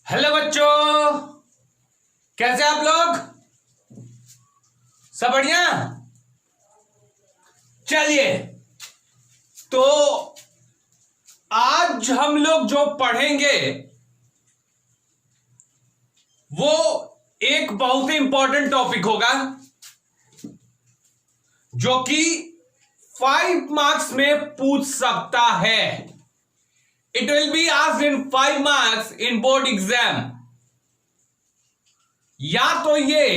Hello बच्चों, कैसे आप लोग? सब बढ़िया। चलिए, तो आज हम लोग जो पढ़ेंगे वो एक बहुत ही इंपॉर्टेंट टॉपिक होगा जो कि 5 मार्क्स में पूछ सकता है। It will be asked in 5 marks in board exam. या तो ये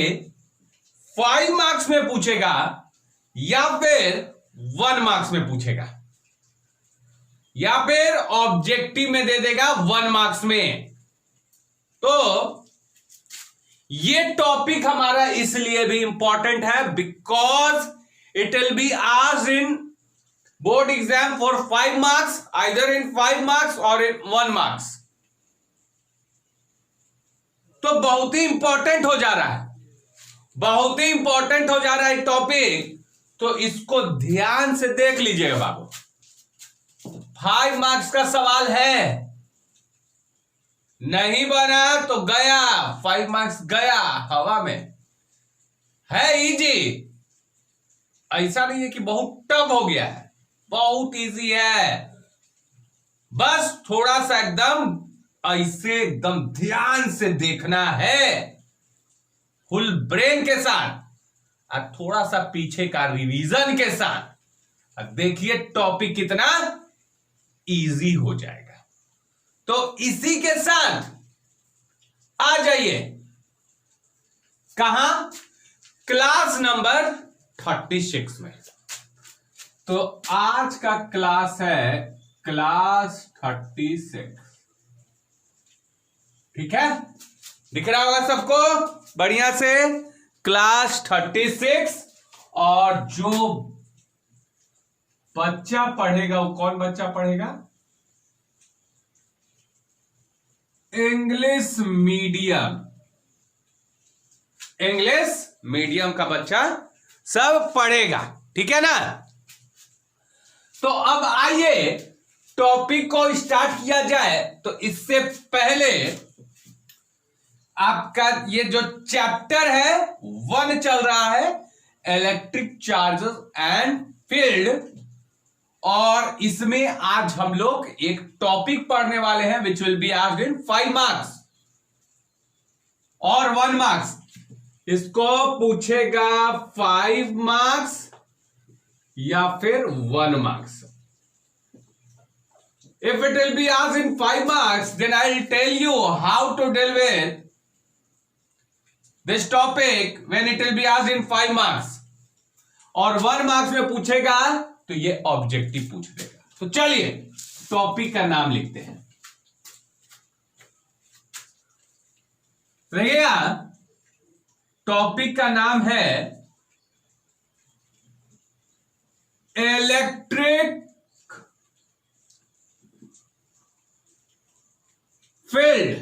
5 मार्क्स में पूछेगा या फिर 1 मार्क्स में पूछेगा या फिर ऑब्जेक्टिव में दे देगा 1 मार्क्स में। तो ये टॉपिक हमारा इसलिए भी इंपॉर्टेंट है because it will be asked in board exam for 5 marks, either in 5 marks और इन 1 मार्क्स। तो बहुत ही इंपॉर्टेंट हो जा रहा है, बहुत ही इंपॉर्टेंट हो जा रहा है टॉपिक। तो इसको ध्यान से देख लीजिएगा बाबू। 5 मार्क्स का सवाल है, नहीं बना तो गया, 5 मार्क्स गया हवा में। है इजी, ऐसा नहीं है कि बहुत टफ हो गया है, बहुत इजी है। बस थोड़ा सा एकदम ऐसे एकदम ध्यान से देखना है, फुल ब्रेन के साथ और थोड़ा सा पीछे का रिवीजन के साथ। अब देखिए टॉपिक कितना इजी हो जाएगा। तो इसी के साथ आ जाइए कहां? क्लास नंबर 36 में। तो आज का क्लास है क्लास 36। ठीक है, दिख रहा होगा सबको बढ़िया से, क्लास 36। और जो बच्चा पढ़ेगा वो कौन बच्चा पढ़ेगा? इंग्लिश मीडियम, इंग्लिश मीडियम का बच्चा सब पढ़ेगा। ठीक है ना? तो अब आइए टॉपिक को स्टार्ट किया जाए। तो इससे पहले आपका ये जो चैप्टर है 1 चल रहा है, इलेक्ट्रिक चार्जेस एंड फील्ड। और इसमें आज हम लोग एक टॉपिक पढ़ने वाले हैं which will be asked in 5 marks और 1 मार्क्स। इसको पूछेगा 5 मार्क्स या फिर 1 marks. If it will be asked in 5 marks, then I will tell you how to deal with this topic when it will be asked in 5 marks. और 1 marks में पूछेगा तो ये ऑब्जेक्टिव पूछ देगा। तो चलिए टॉपिक का नाम लिखते हैं। देखिएगा, टॉपिक का नाम है इलेक्ट्रिक फील्ड।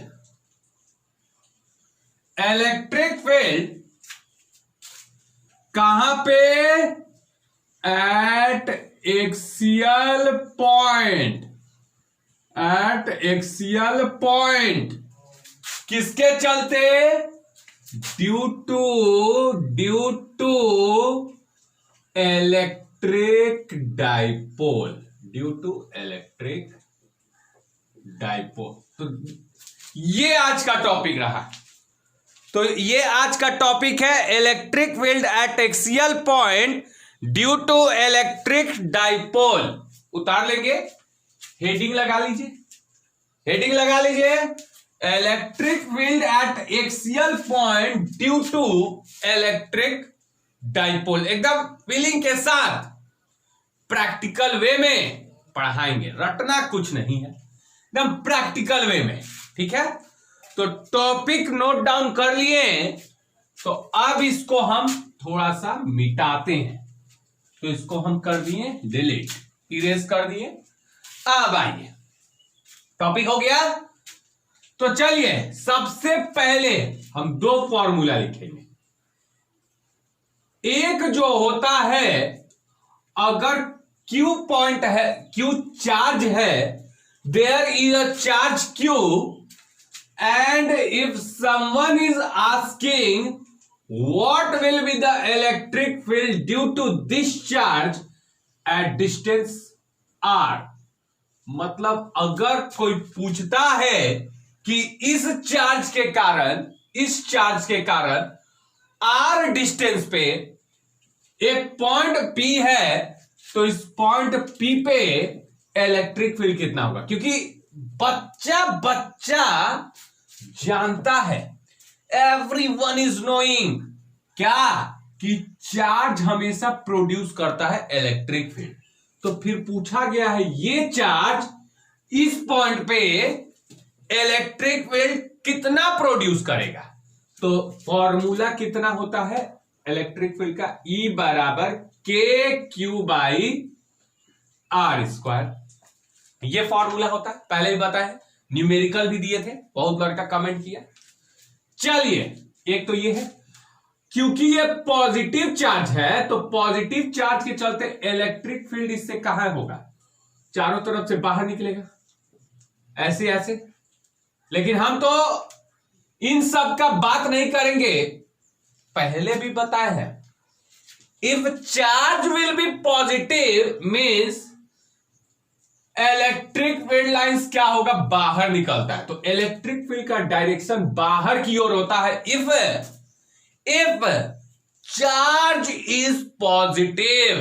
इलेक्ट्रिक फील्ड कहां पे? At axial point, at axial point. किसके चलते? Due to electric dipole, due to electric dipole. तो ये आज का टॉपिक रहा। तो ये आज का टॉपिक है electric field at axial point due to electric dipole. उतार लेंगे, हेडिंग लगा लीजिए, हेडिंग लगा लीजिए, electric field at axial point due to electric dipole. एकदम फीलिंग के साथ प्रैक्टिकल वे में पढ़ाएंगे, रटना कुछ नहीं है, एकदम प्रैक्टिकल वे में। ठीक है, तो टॉपिक नोट डाउन कर लिए। तो अब इसको हम थोड़ा सा मिटाते हैं। तो इसको हम कर दिए डिलीट, इरेज कर दिए। अब आइए, टॉपिक हो गया। तो चलिए सबसे पहले हम 2 फॉर्मूला लिखेंगे। एक जो होता है, अगर Q पॉइंट है, Q चार्ज है, there is a charge Q and if someone is asking what will be the electric field due to this charge at distance r, मतलब अगर कोई पूछता है कि इस चार्ज के कारण r डिस्टेंस पे एक पॉइंट P है, तो इस पॉइंट P पे इलेक्ट्रिक फील्ड कितना होगा, क्योंकि बच्चा जानता है, एवरीवन इज नोइंग क्या, कि चार्ज हमेशा प्रोड्यूस करता है इलेक्ट्रिक फील्ड। तो फिर पूछा गया है ये चार्ज इस पॉइंट पे इलेक्ट्रिक फील्ड कितना प्रोड्यूस करेगा। तो फॉर्मूला कितना होता है इलेक्ट्रिक फील्ड का, E बराबर KQ बाई R स्क्वायर, ये फॉर्मूला होता है, पहले भी बताया, न्यूमेरिकल भी दिए थे, बहुत बार का कमेंट किया। चलिए एक तो ये है, क्योंकि ये पॉजिटिव चार्ज है तो पॉजिटिव चार्ज के चलते इलेक्ट्रिक फील्ड इससे कहां होगा, चारों तरफ से बाहर निकलेगा, ऐसे ऐसे। लेकिन हम तो इन सब का बात नहीं करेंगे, पहले भी बताया है, if charge will be positive means electric field lines क्या होगा, बाहर निकलता है। तो इलेक्ट्रिक फील्ड का डायरेक्शन बाहर की ओर होता है if charge is positive.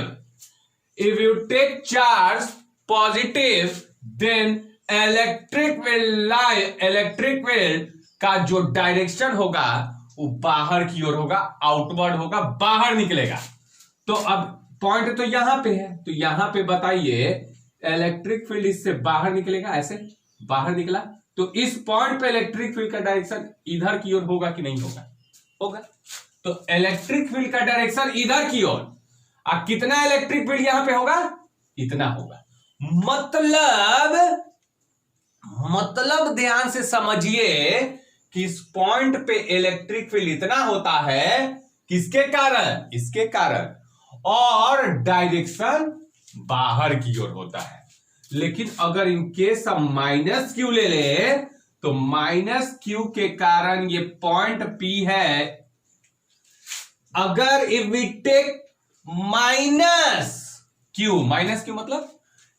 If you take charge positive then electric field का जो डायरेक्शन होगा वो बाहर की ओर होगा, आउटवर्ड होगा, बाहर निकलेगा। तो अब पॉइंट तो यहां पे है, तो यहां पे बताइए इलेक्ट्रिक फील्ड इससे बाहर निकलेगा, ऐसे बाहर निकला, तो इस पॉइंट पे इलेक्ट्रिक फील्ड का डायरेक्शन इधर की ओर होगा कि नहीं होगा, होगा। तो इलेक्ट्रिक फील्ड का डायरेक्शन इधर की ओर, अब कितना इलेक्ट्रिक फील्ड यहां पे होगा, इतना होगा। मतलब ध्यान से समझिए कि इस पॉइंट पे इलेक्ट्रिक फील्ड इतना होता है, किसके कारण, इसके कारण, और डायरेक्शन बाहर की ओर होता है। लेकिन अगर इनकेस हम माइनस क्यू ले ले तो माइनस क्यू के कारण ये पॉइंट P है, अगर if we take minus Q मतलब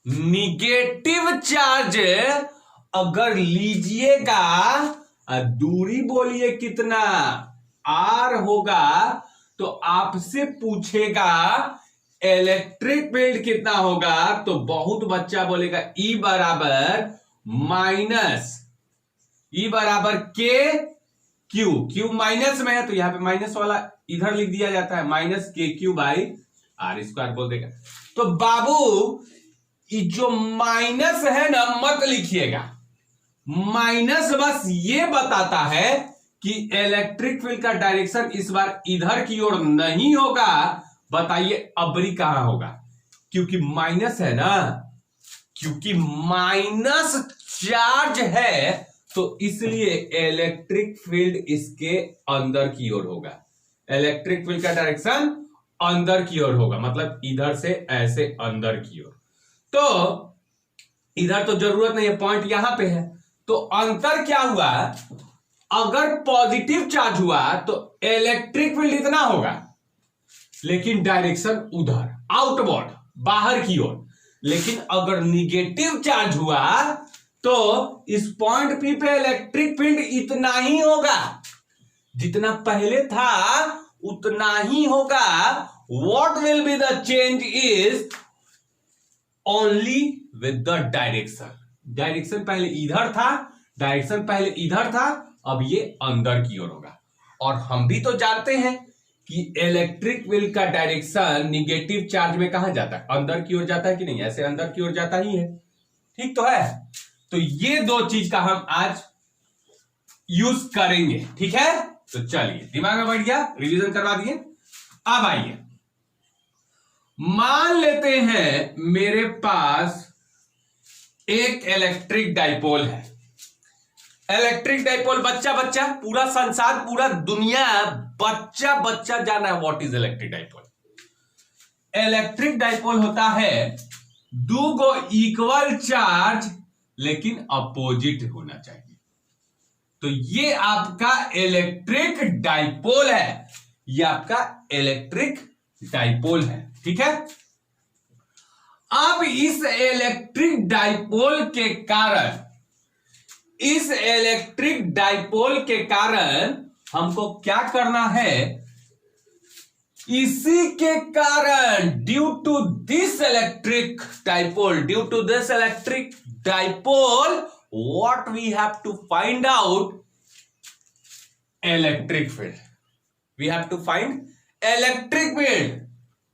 निगेटिव चार्ज अगर लीजिएगा, दूरी बोलिए कितना R होगा, तो आपसे पूछेगा इलेक्ट्रिक फील्ड कितना होगा, तो बहुत बच्चा बोलेगा E बराबर K Q माइनस में है तो यहां पे माइनस वाला इधर लिख दिया जाता है, minus KQ by R square बोल देगा। तो बाबू ये जो माइनस है ना मत लिखिएगा, माइनस बस ये बताता है कि इलेक्ट्रिक फील्ड का डायरेक्शन इस बार इधर की ओर नहीं होगा। बताइए अबरी कहां होगा, क्योंकि माइनस है ना, क्योंकि माइनस चार्ज है तो इसलिए इलेक्ट्रिक फील्ड इसके अंदर की ओर होगा, इलेक्ट्रिक फील्ड का डायरेक्शन अंदर की ओर होगा, मतलब इधर से ऐसे अंदर की ओर। तो इधर तो जरूरत नहीं है, पॉइंट यहां पे है, तो अंतर क्या हुआ, अगर पॉजिटिव चार्ज हुआ तो इलेक्ट्रिक फील्ड इतना होगा, लेकिन डायरेक्शन उधर आउटवर्ड बाहर की ओर। लेकिन अगर निगेटिव चार्ज हुआ तो इस पॉइंट P पे इलेक्ट्रिक फील्ड इतना ही होगा, जितना पहले था उतना ही होगा। What will be the change is only with the direction. Direction पहले इधर था, अब ये अंदर की ओर होगा। और हम भी तो जानते हैं कि इलेक्ट्रिक फील्ड का डायरेक्शन निगेटिव चार्ज में कहां जाता है, अंदर की ओर जाता है कि नहीं, ऐसे अंदर की ओर जाता ही है, ठीक तो है। तो ये दो चीज का हम आज यूज करेंगे, ठीक है। तो चलिए दिमाग में बैठ गया, रिवीजन करवा दिए। अब आइए मान लेते हैं मेरे पास एक इलेक्ट्रिक डाइपोल है। इलेक्ट्रिक डाइपोल, बच्चा पूरा संसार पूरा दुनिया बच्चा जाना है what is electric dipole. Electric dipole होता है दो गो इक्वल चार्ज लेकिन अपोजिट होना चाहिए। तो ये आपका इलेक्ट्रिक डाइपोल है, ये आपका इलेक्ट्रिक डाइपोल है। ठीक है, अब इस इलेक्ट्रिक डाइपोल के कारण, इस इलेक्ट्रिक डाइपोल के कारण हमको क्या करना है, इसी के कारण due to this electric dipole, due to this electric dipole what we have to find out electric field, we have to find electric field.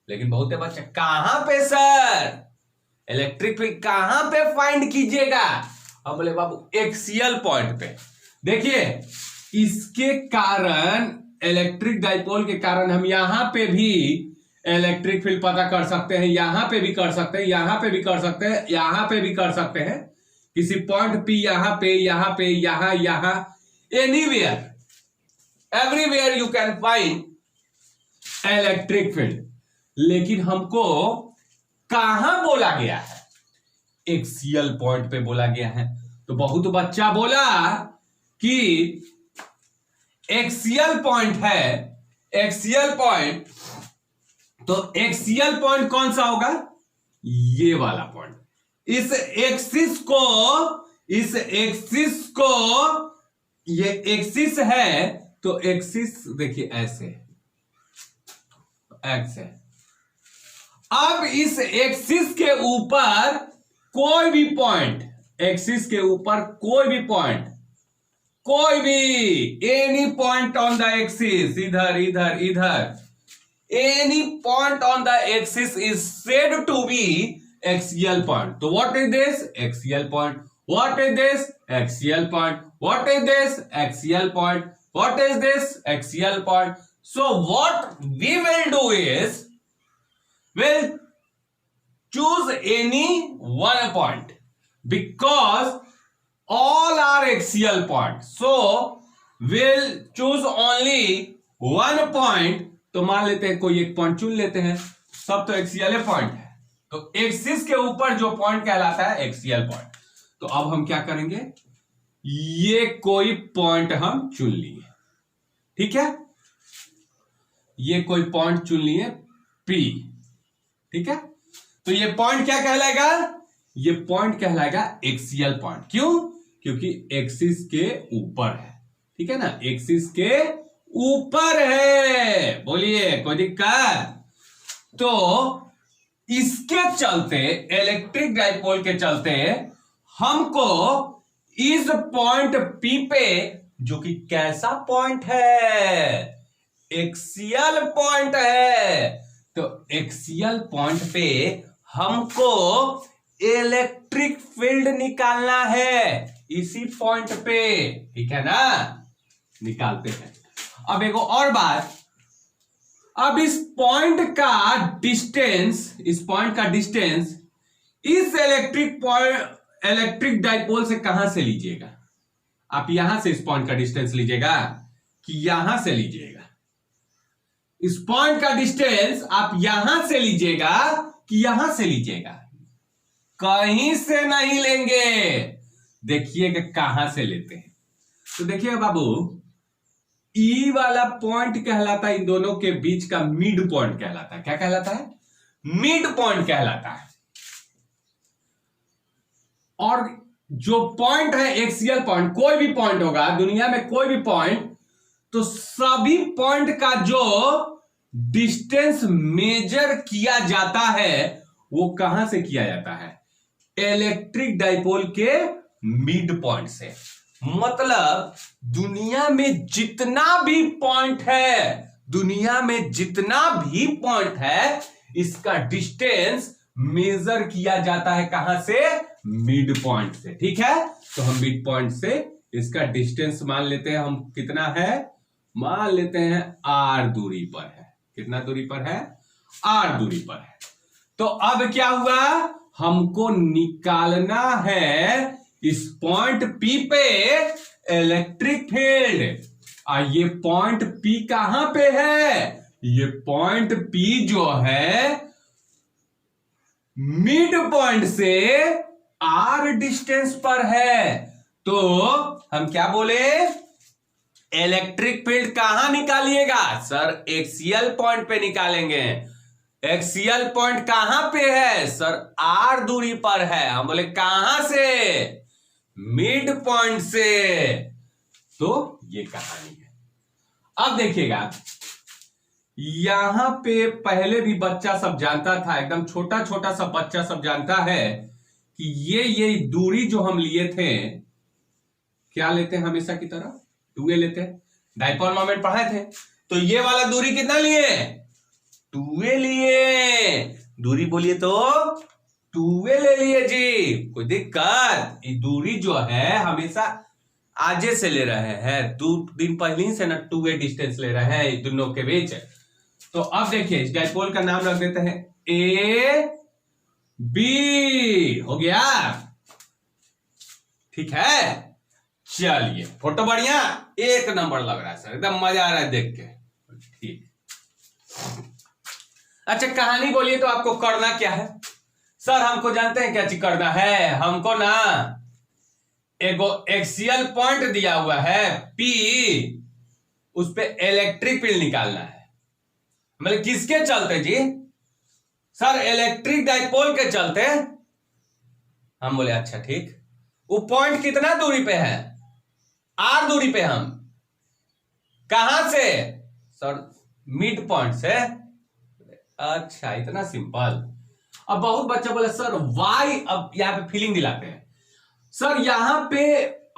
लेकिन बहुत बच्चे कहां पे सर इलेक्ट्रिक फील्ड कहां पे फाइंड कीजिएगा, अब बोले बाबू एक्सियल पॉइंट पे। देखिए इसके कारण इलेक्ट्रिक डाइपोल के कारण हम यहां पे भी इलेक्ट्रिक फील्ड पता कर सकते हैं, यहां पे भी कर सकते हैं, यहां पे भी कर सकते हैं, यहां पे भी कर सकते हैं, किसी पॉइंट P यहां पे यहां anywhere everywhere you can find electric field. लेकिन हमको कहां बोला गया है, एक्सियल पॉइंट पे बोला गया है। तो बहुत बच्चा बोला कि एक्सियल पॉइंट है, एक्सियल पॉइंट, तो एक्सियल पॉइंट कौन सा होगा, ये वाला पॉइंट। इस एक्सिस को ये एक्सिस है, तो एक्सिस देखिए ऐसे एक्स है। अब इस एक्सिस के ऊपर कोई भी पॉइंट, एक्सिस के ऊपर कोई भी पॉइंट, कोई भी any point on the axis, इधर इधर इधर, any point on the axis is said to be axial point. तो what is this, axial point. What is this, axial point. What is this, axial point. What is this, axial point. So what we will do is we'll choose any one point because all are axial points, so we'll choose only one point। तो मान लेते हैं कोई एक point चुन लेते हैं, सब तो एक्सियल पॉइंट है, तो एक्सिस के ऊपर जो पॉइंट कहलाता है एक्सियल पॉइंट। तो अब हम क्या करेंगे, ये कोई पॉइंट हम चुन लिए, ठीक है, ये कोई पॉइंट चुन लिए P, ठीक है। तो ये पॉइंट क्या कहलाएगा, ये पॉइंट कहलाएगा एक्सियल पॉइंट। क्यों, क्योंकि एक्सिस के ऊपर है, ठीक है ना, एक्सिस के ऊपर है। बोलिए कोई दिक्कत। तो इसके चलते, इलेक्ट्रिक डाइपोल के चलते हमको इस पॉइंट P पे, जो कि कैसा पॉइंट है, एक्सियल पॉइंट है, तो एक्सियल पॉइंट पे हमको इलेक्ट्रिक फील्ड निकालना है, इसी पॉइंट पे, ठीक है ना, निकालते हैं। अब एक और बात, अब इस पॉइंट का डिस्टेंस, इस पॉइंट का डिस्टेंस इस इलेक्ट्रिक डाइपोल से कहां से लीजिएगा, आप यहां से इस पॉइंट का डिस्टेंस लीजिएगा कि यहां से लीजिएगा, इस पॉइंट का डिस्टेंस आप यहां से लीजिएगा कि यहां से लीजिएगा, कहीं से नहीं लेंगे। देखिएगा कहां से लेते हैं, तो देखिए बाबू, ई वाला पॉइंट कहलाता है इन दोनों के बीच का मिड पॉइंट कहलाता है। क्या कहलाता है, मिड पॉइंट कहलाता है। और जो पॉइंट है एक्सियल पॉइंट, कोई भी पॉइंट होगा दुनिया में, कोई भी पॉइंट, तो सभी पॉइंट का जो डिस्टेंस मेजर किया जाता है वो कहां से किया जाता है, इलेक्ट्रिक डाइपोल के मिड पॉइंट से। मतलब दुनिया में जितना भी पॉइंट है, दुनिया में जितना भी पॉइंट है, इसका डिस्टेंस मेजर किया जाता है कहां से, मिड पॉइंट से, ठीक है। तो हम मिड पॉइंट से इसका डिस्टेंस मान लेते हैं, हम कितना है, मान लेते हैं r दूरी पर है। कितना दूरी पर है, r दूरी पर है। तो अब क्या हुआ, हमको निकालना है इस पॉइंट P पे इलेक्ट्रिक फील्ड। ये पॉइंट P कहां पे है, ये पॉइंट P जो है मिड पॉइंट से r डिस्टेंस पर है। तो हम क्या बोले, इलेक्ट्रिक फील्ड कहां निकालिएगा सर, एक्सियल पॉइंट पे निकालेंगे। एक्सियल पॉइंट कहां पे है सर, आर दूरी पर है। हम बोले कहां से, मिड पॉइंट से। तो ये कहानी है। अब देखिएगा, यहां पे पहले भी बच्चा सब जानता था, एकदम छोटा छोटा सा बच्चा सब जानता है कि ये दूरी जो हम लिए थे, क्या लेते हैं हमेशा की तरह, 2a लेते हैं। डाइपोल मोमेंट पढ़ाए थे, तो ये वाला दूरी कितना लिए, 2a लिए। दूरी बोलिए तो 2a ले लिए जी, कोई दिक्कत। ये दूरी जो है हमेशा आजे से ले रहे हैं, 2 दिन पहले से ना 2a डिस्टेंस ले रहे हैं दोनों के बीच। तो अब देखिए इस डाइपोल का नाम रख देते हैं ए बी, हो गया, ठीक है। चलिए, फोटो बढ़िया, एक नंबर लग रहा है सर, एकदम मजा आ रहा है देख के, ठीक। अच्छा, कहानी बोलिए तो आपको करना क्या है सर, हमको जानते हैं क्या चीज करना है। हमको ना एगो एक्सियल पॉइंट दिया हुआ है P, उस पे इलेक्ट्रिक फील्ड निकालना है। मतलब किसके चलते जी सर, इलेक्ट्रिक डाइपोल के चलते। हम बोले अच्छा ठीक, वो पॉइंट कितना दूरी पे है, आर दूरी पे। हम कहां से सर, मिड पॉइंट से। अच्छा, इतना सिंपल। अब बहुत बच्चा बोले सर वाई, अब यहां पे फीलिंग दिलाते हैं सर, यहां पे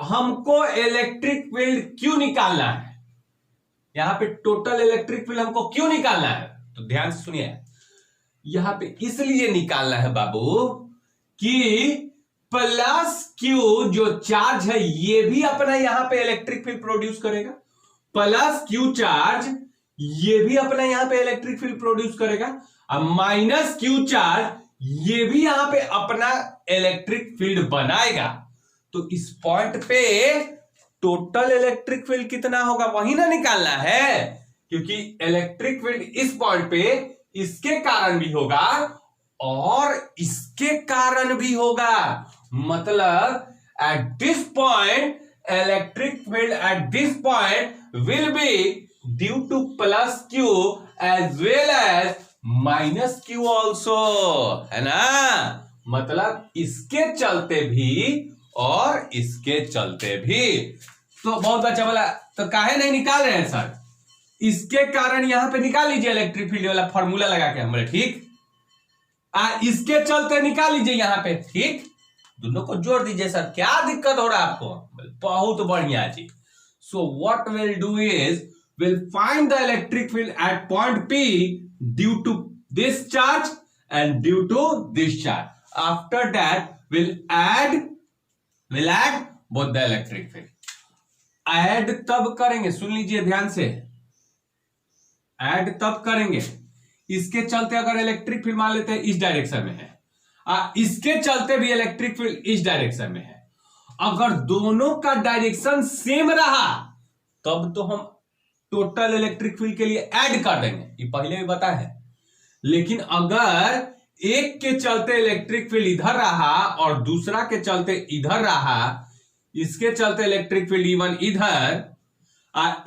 हमको इलेक्ट्रिक फील्ड क्यों निकालना है, यहां पे टोटल इलेक्ट्रिक फील्ड हमको क्यों निकालना है। तो ध्यान से सुनिए, यहां पे इसलिए निकालना है बाबू कि प्लस क्यू जो चार्ज है ये भी अपना यहां पे इलेक्ट्रिक फील्ड प्रोड्यूस करेगा। प्लस क्यू चार्ज ये भी अपना यहां पे इलेक्ट्रिक फील्ड प्रोड्यूस करेगा, और माइनस क्यू चार्ज ये भी यहां पे अपना इलेक्ट्रिक फील्ड बनाएगा। तो इस पॉइंट पे टोटल इलेक्ट्रिक फील्ड कितना होगा वही ना निकालना है, क्योंकि इलेक्ट्रिक फील्ड इस पॉइंट पे इसके कारण भी होगा और इसके कारण भी होगा। मतलब at this point electric field at this point will be due to plus Q as well as minus Q also, है ना। मतलब इसके चलते भी और इसके चलते भी। तो बहुत बच्चा बोला तो काहे नहीं निकाल रहे हैं सर, इसके कारण यहां पे निकाल लीजिए इलेक्ट्रिक फील्ड वाला फॉर्मूला लगा के। हम बोले ठीक, इसके चलते निकाल लीजिए यहां पे, ठीक। दोनों को जोड़ दीजिए सर, क्या दिक्कत हो रहा है आपको, बहुत बढ़िया जी। So what will do is will find the electric field at point P due to this charge and due to this charge. After that will add both the electric field. Add तब करेंगे, सुन लीजिए ध्यान से, add तब करेंगे इसके चलते अगर इलेक्ट्रिक फील्ड मान लेते हैं इस डायरेक्शन में है, इसके चलते भी इलेक्ट्रिक फील्ड इस डायरेक्शन में है। अगर दोनों का डायरेक्शन सेम रहा तब तो हम टोटल इलेक्ट्रिक फील्ड के लिए ऐड कर देंगे, ये पहले भी बताया है। लेकिन अगर एक के चलते इलेक्ट्रिक फील्ड इधर रहा और दूसरा के चलते इधर रहा, इसके चलते इलेक्ट्रिक फील्ड इवन इधर,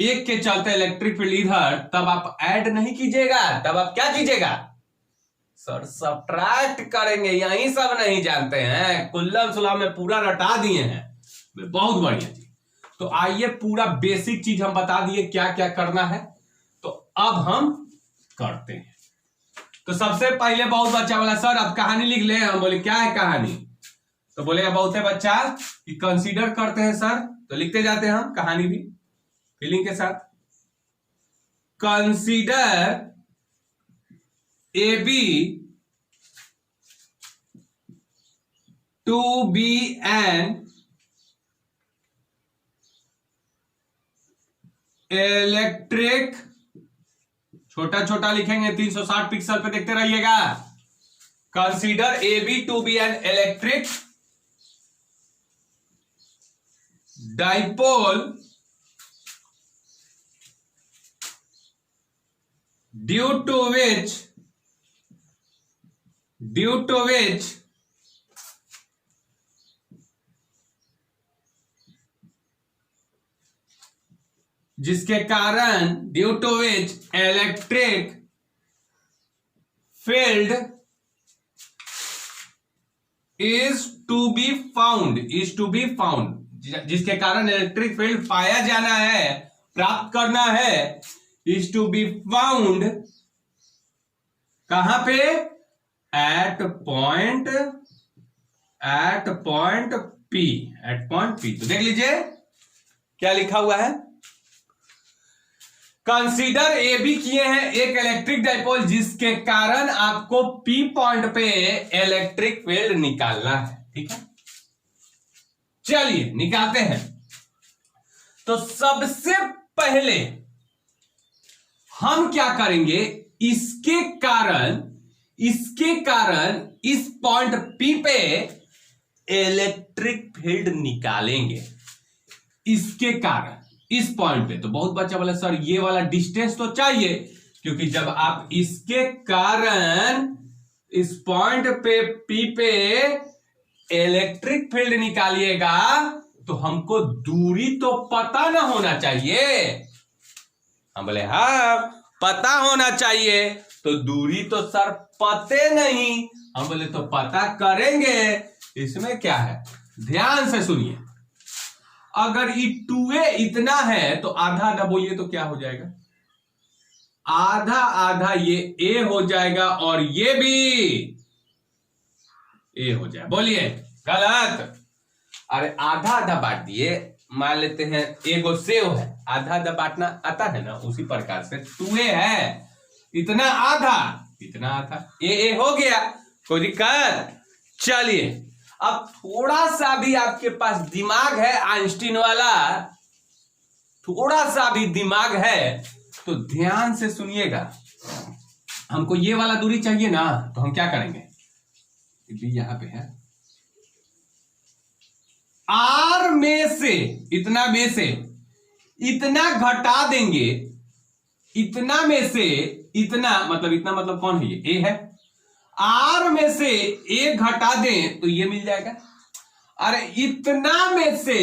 एक के चलते इलेक्ट्रिक फील्ड इधर, तब आप ऐड नहीं कीजिएगा, तब आप क्या कीजिएगा सर, सब्ट्रैक्ट करेंगे। यही सब नहीं जानते हैं, कुल्लम सुलम में पूरा रटा दिए हैं, बहुत बढ़िया जी। तो आइए पूरा बेसिक चीज हम बता दिए क्या क्या करना है, तो अब हम करते हैं। तो सबसे पहले बहुत बच्चा बोला सर अब कहानी लिख ले। हम बोले क्या है कहानी, तो बोले बहुत है बच्चा कि कंसीडर करते हैं सर, तो लिखते जाते हैं हम कहानी भी फीलिंग के साथ। Consider AB to be an electric, छोटा छोटा लिखेंगे 360 पिक्सल पे, देखते रहिएगा। Consider AB to be an electric dipole due to which जिसके कारण due to which electric field is to be found, जिसके कारण इलेक्ट्रिक फील्ड पाया जाना है, प्राप्त करना है, इज टू बी फाउंड कहां पे? एट पॉइंट पी, तो देख लीजिए क्या लिखा हुआ है। कंसीडर ए बी किए हैं एक इलेक्ट्रिक डाइपोल जिसके कारण आपको पी पॉइंट पे इलेक्ट्रिक फील्ड निकालना है। ठीक है, चलिए निकालते हैं। तो सबसे पहले हम क्या करेंगे, इसके कारण इस पॉइंट पी पे इलेक्ट्रिक फील्ड निकालेंगे। इसके कारण इस पॉइंट पे, तो बहुत बच्चा बोला सर ये वाला डिस्टेंस तो चाहिए, क्योंकि जब आप इसके कारण इस पॉइंट पे पी पे इलेक्ट्रिक फील्ड निकालिएगा तो हमको दूरी तो पता ना होना चाहिए। हम बोले हाँ पता होना चाहिए, तो दूरी तो सर पते नहीं। हम बोले तो पता करेंगे। इसमें क्या है, ध्यान से सुनिए। अगर ये 2a इतना है तो आधा आधा बोलिए तो क्या हो जाएगा? आधा आधा ये a हो जाएगा और ये भी a हो जाए। बोलिए गलत। अरे आधा आधा बांट दिए, मान लेते हैं एगो सेव है, आधा आधा बांटना आता है ना, उसी प्रकार से 2a है, इतना आधा इतना आधा, ए हो गया, कोई दिक्कत? चलिए अब थोड़ा सा भी आपके पास दिमाग है, आइंस्टीन वाला थोड़ा सा भी दिमाग है तो ध्यान से सुनिएगा। हमको ये वाला दूरी चाहिए ना, तो हम क्या करेंगे, भी यहां पे है, आर में से इतना घटा देंगे, इतना में से इतना मतलब कौन है, ये ए है। आर में से ए घटा दें तो ये मिल जाएगा। अरे इतना में से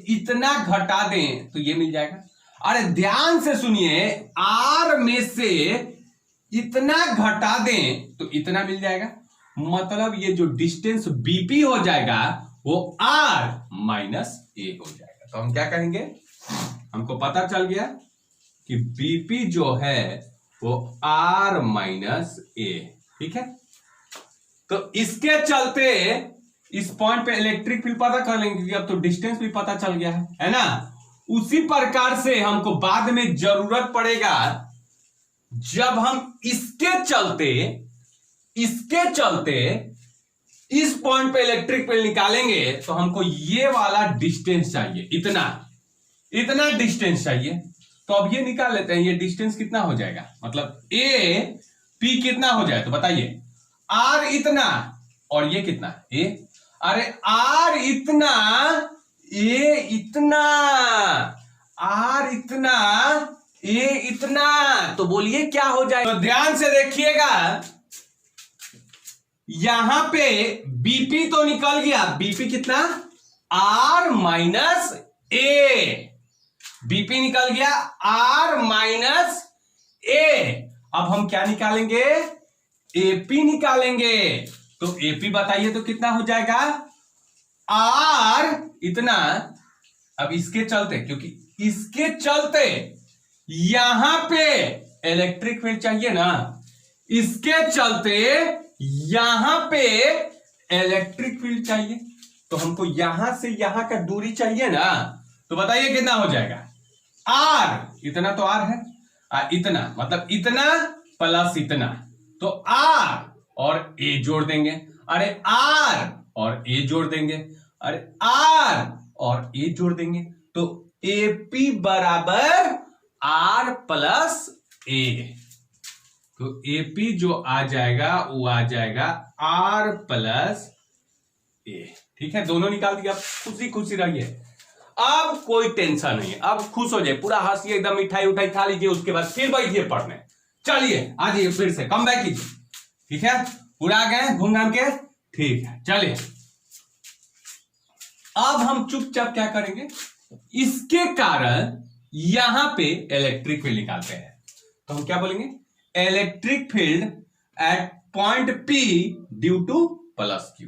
इतना घटा दें तो ये मिल जाएगा। अरे ध्यान से सुनिए, आर में से इतना घटा दें तो इतना मिल जाएगा। मतलब ये जो डिस्टेंस बीपी हो जाएगा वो आर माइनस ए हो जाएगा। तो हम क्या कहेंगे, हमको पता चल गया कि बीपी जो है वो आर माइनस ए। ठीक है, तो इसके चलते इस पॉइंट पे इलेक्ट्रिक फील्ड पता कर लेंगे, क्योंकि अब तो डिस्टेंस भी पता चल गया है ना। उसी प्रकार से हमको बाद में जरूरत पड़ेगा, जब हम इसके चलते इस पॉइंट पे इलेक्ट्रिक फील्ड निकालेंगे तो हमको ये वाला डिस्टेंस चाहिए, इतना डिस्टेंस चाहिए। तो अब ये निकाल लेते हैं, ये डिस्टेंस कितना हो जाएगा, मतलब ए पी कितना हो जाए, तो बताइए। आर इतना और ये कितना, ए। अरे आर इतना, ए इतना, आर इतना, ए इतना, तो बोलिए क्या हो जाए। तो ध्यान से देखिएगा, यहां पे बीपी तो निकल गया, बीपी कितना, आर माइनस ए, बीपी निकल गया आर माइनस ए। अब हम क्या निकालेंगे, एपी निकालेंगे। तो एपी बताइए तो कितना हो जाएगा, आर इतना। अब इसके चलते, क्योंकि इसके चलते यहां पे इलेक्ट्रिक फील्ड चाहिए ना, इसके चलते यहां पे इलेक्ट्रिक फील्ड चाहिए, तो हमको यहां से यहां का दूरी चाहिए ना। तो बताइए कितना हो जाएगा, आर इतना तो आर है, इतना मतलब इतना प्लस इतना, तो आर और ए जोड़ देंगे। अरे आर और ए जोड़ देंगे, अरे आर और ए जोड़ देंगे, तो एपी बराबर आर प्लस ए। तो एपी जो आ जाएगा वो आ जाएगा आर प्लस ए। ठीक है, दोनों निकाल दिया, खुशी खुशी रहिए, अब कोई टेंशन नहीं है, अब खुश हो जाए, पूरा हंसिए, एकदम मिठाई उठाई खा लीजिए, उसके बाद फिर बैठिए पढ़ने। चलिए आ जाइए, फिर से कम बैक कीजिए। ठीक है, पूरा आ गए घूम घाम के, ठीक है। चलिए अब हम चुपचाप क्या करेंगे, इसके कारण यहां पे इलेक्ट्रिक फील्ड निकालते हैं तो हम क्या बोलेंगे, electric field at point P due to plus Q।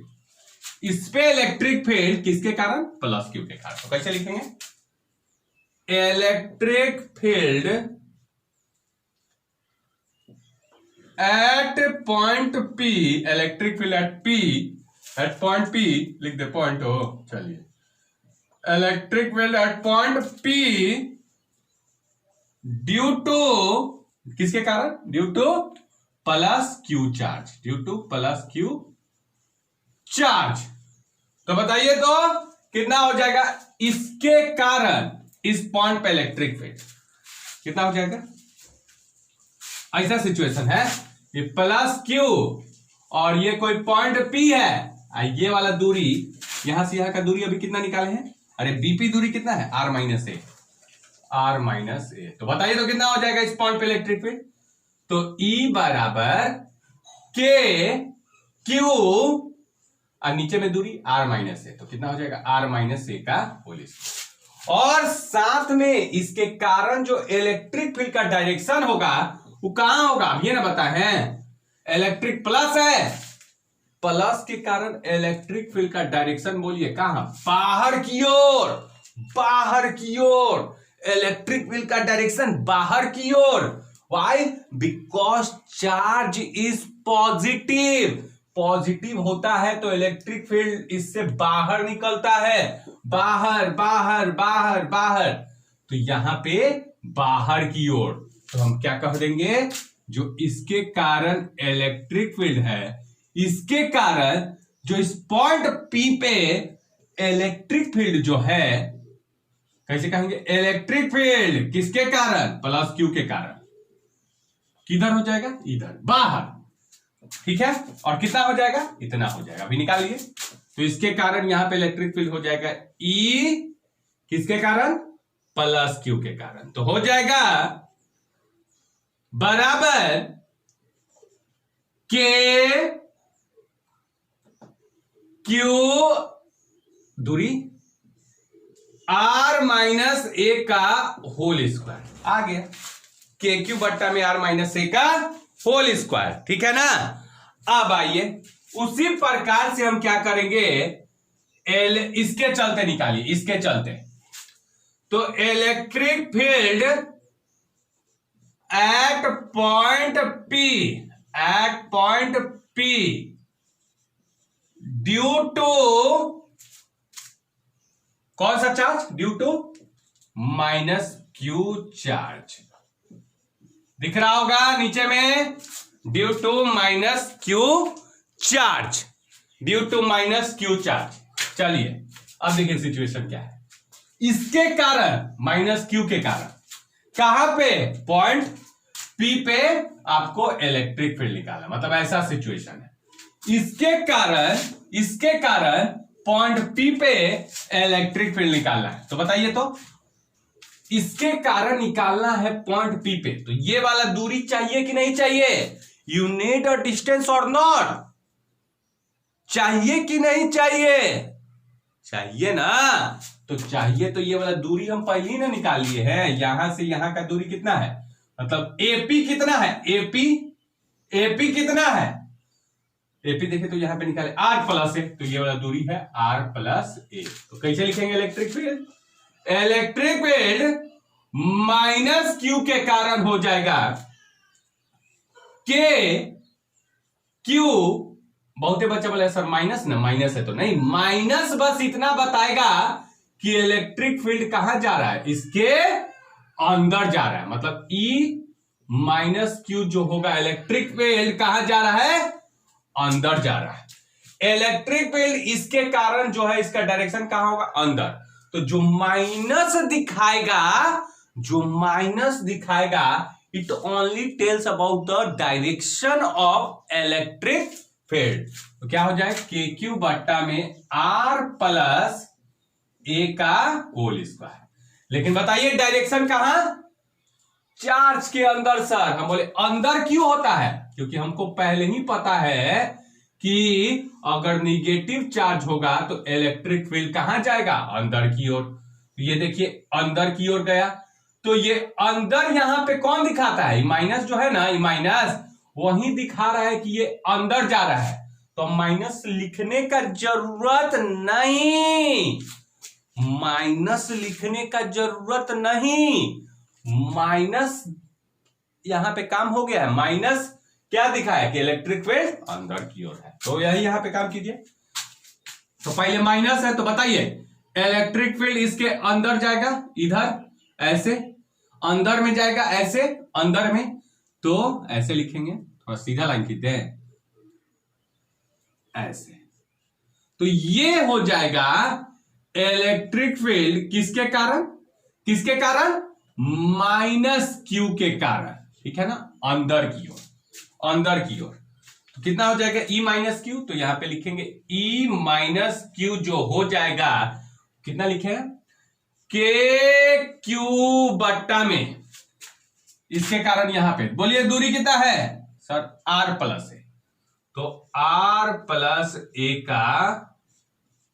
इस पे इलेक्ट्रिक फील्ड किसके कारण, प्लस Q के कारण। तो कैसे लिखेंगे, electric field at point P, electric field at P, at point P लिख दे, पॉइंट हो, चलिए, electric field at point P due to किसके कारण, due to plus Q charge, due to plus Q charge. तो बताइए तो कितना हो जाएगा, इसके कारण इस पॉइंट पे इलेक्ट्रिक फील्ड कितना हो जाएगा। ऐसा सिचुएशन है, ये प्लस Q और ये कोई पॉइंट P है, ये वाला दूरी यहां से यहां का दूरी अभी कितना निकाले हैं, अरे BP दूरी कितना है, R माइनस ए, R माइनस ए। तो बताइए तो कितना हो जाएगा इस पॉइंट पे इलेक्ट्रिक फील्ड। तो E बराबर K Q और नीचे में दूरी R माइनस ए, तो कितना हो जाएगा, R माइनस ए का होल स्क्वायर। और साथ में इसके कारण जो इलेक्ट्रिक फील्ड का डायरेक्शन होगा वो कहां होगा, ये ना बताए हैं, इलेक्ट्रिक प्लस है, प्लस के कारण इलेक्ट्रिक फील्ड का डायरेक्शन बोलिए कहां, बाहर की ओर, बाहर की ओर, इलेक्ट्रिक फील्ड का डायरेक्शन बाहर की ओर। Why, because charge is positive, positive होता है तो इलेक्ट्रिक फील्ड इससे बाहर निकलता है, बाहर बाहर बाहर बाहर, तो यहां पे बाहर की ओर। तो हम क्या कह देंगे, जो इसके कारण इलेक्ट्रिक फील्ड है, इसके कारण जो इस पॉइंट P पे इलेक्ट्रिक फील्ड जो है, कैसे कहेंगे, इलेक्ट्रिक फील्ड किसके कारण, प्लस Q के कारण, किधर हो जाएगा, इधर बाहर, ठीक है। और कितना हो जाएगा, इतना हो जाएगा, अभी निकालिए। तो इसके कारण यहां पे इलेक्ट्रिक फील्ड हो जाएगा E किसके कारण, प्लस Q के कारण। तो हो जाएगा बराबर K Q दूरी R माइनस ए का होल स्क्वायर आ गया, KQ बट्टा में R माइनस ए का होल स्क्वायर, ठीक है ना। अब आइए उसी प्रकार से हम क्या करेंगे, इसके चलते निकालिए, इसके चलते। तो electric field at point P, at point P due to कौन सा charge, due to minus Q charge, दिख रहा होगा नीचे में, due to minus Q charge, due to minus Q charge. चलिए अब देखिए सिचुएशन क्या है, इसके कारण माइनस Q के कारण कहां पे, पॉइंट P पे आपको इलेक्ट्रिक फील्ड निकाला, मतलब ऐसा सिचुएशन है, इसके कारण पॉइंट P पे इलेक्ट्रिक फील्ड निकालना है। तो बताइए तो इसके कारण निकालना है पॉइंट P पे, तो ये वाला दूरी चाहिए कि नहीं चाहिए, यू नीड अ डिस्टेंस और नॉट, चाहिए कि नहीं चाहिए, चाहिए ना। तो चाहिए तो ये वाला दूरी हम पहले ही ना निकाल लिए हैं, यहां से यहां का दूरी कितना है, मतलब AP कितना है, AP कितना है, AP देखे तो यहां पे निकाले R प्लस ए, तो ये वाला दूरी है R प्लस ए। तो कैसे लिखेंगे electric field, electric field minus Q के कारण हो जाएगा K Q, बहुते बच्चे बोले सर माइनस ना, माइनस है तो नहीं, माइनस बस इतना बताएगा कि इलेक्ट्रिक फील्ड कहां जा रहा है, इसके अंदर जा रहा है, मतलब E माइनस Q जो होगा, इलेक्ट्रिक फील्ड कहां जा रहा है, अंदर जा रहा है। इलेक्ट्रिक फील्ड इसके कारण जो है, इसका डायरेक्शन कहां होगा, अंदर। तो जो माइनस दिखाएगा it only tells about the direction of electric field. तो क्या हो जाए, KQ बट्टा में R प्लस ए का होल स्क्वायर। लेकिन बताइए डायरेक्शन कहां, चार्ज के अंदर। सर हम बोले अंदर क्यों होता है, क्योंकि हमको पहले ही पता है कि अगर निगेटिव चार्ज होगा तो इलेक्ट्रिक फील्ड कहां जाएगा, अंदर की ओर। तो ये देखिए अंदर की ओर गया, तो ये अंदर यहां पे कौन दिखाता है, माइनस जो है ना, ये माइनस वही दिखा रहा है कि ये अंदर जा रहा है, तो माइनस लिखने का जरूरत नहीं, माइनस लिखने का जरूरत नहीं। माइनस यहां पे काम हो गया है, माइनस क्या दिखाया कि इलेक्ट्रिक फील्ड अंदर की ओर है, तो यही यहां पे काम कीजिए। तो पहले माइनस है तो बताइए इलेक्ट्रिक फील्ड इसके अंदर जाएगा, इधर ऐसे, अंदर में जाएगा ऐसे, अंदर में, तो ऐसे लिखेंगे, थोड़ा सीधा लाइन खींचते हैं ऐसे, तो ये हो जाएगा इलेक्ट्रिक फील्ड किसके कारण, किसके कारण, माइनस क्यू के कारण, ठीक है ना, अंदर की ओर, अंदर की ओर। तो कितना हो जाएगा ई माइनस क्यू, तो यहां पे लिखेंगे ई माइनस क्यू जो हो जाएगा, कितना लिखेगा, के क्यू बट्टा में, इसके कारण यहां पे बोलिए दूरी कितना है सर, आर प्लस है, तो आर प्लस ए का